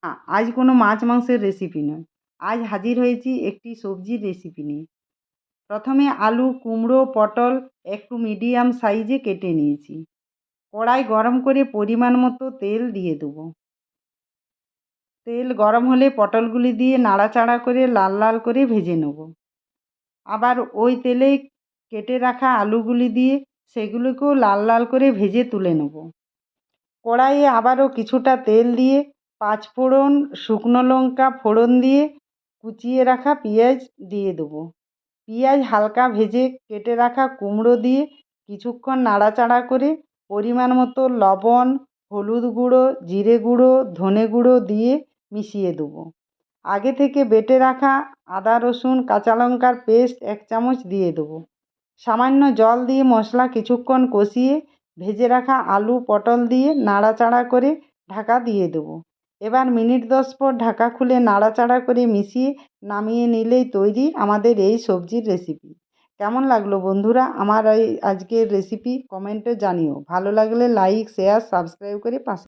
আজ কোনো মাছ মাংসের রেসিপি নয়। আজ হাজির হয়েছি একটি সবজির রেসিপি নিয়ে। প্রথমে আলু, কুমড়ো, পটল একটু মিডিয়াম সাইজে কেটে নিয়েছি। কড়াই গরম করে পরিমাণ মতো তেল দিয়ে দেবো। তেল গরম হলে পটলগুলি দিয়ে নাড়াচাড়া করে লাল লাল করে ভেজে নেব। আবার ওই তেলেই কেটে রাখা আলুগুলি দিয়ে সেগুলোকেও লাল লাল করে ভেজে তুলে নেব। কড়াইয়ে আবারও কিছুটা তেল দিয়ে পাঁচফোড়ন, শুকনো লঙ্কা ফোড়ন দিয়ে কুচিয়ে রাখা পেঁয়াজ দিয়ে দেবো। পেঁয়াজ হালকা ভেজে কেটে রাখা কুমড়ো দিয়ে কিছুক্ষণ নাড়াচাড়া করে পরিমাণ মতো লবণ, হলুদ গুঁড়ো, জিরে গুঁড়ো, ধনে গুঁড়ো দিয়ে মিশিয়ে দেবো। আগে থেকে বেটে রাখা আদা রসুন কাঁচা লঙ্কার পেস্ট 1 চামচ দিয়ে দেবো। সামান্য জল দিয়ে মশলা কিছুক্ষণ কষিয়ে ভেজে রাখা আলু পটল দিয়ে নাড়াচাড়া করে ঢাকা দিয়ে দেবো। এবার মিনিট 10 পর ঢাকা খুলে নাড়াচাড়া করে মিশিয়ে নামিয়ে নিলেই তৈরি আমাদের এই সবজির রেসিপি। কেমন লাগলো বন্ধুরা আমার এই আজকের রেসিপি? কমেন্টে জানিও। ভালো লাগলে লাইক শেয়ার সাবস্ক্রাইব করে পাশে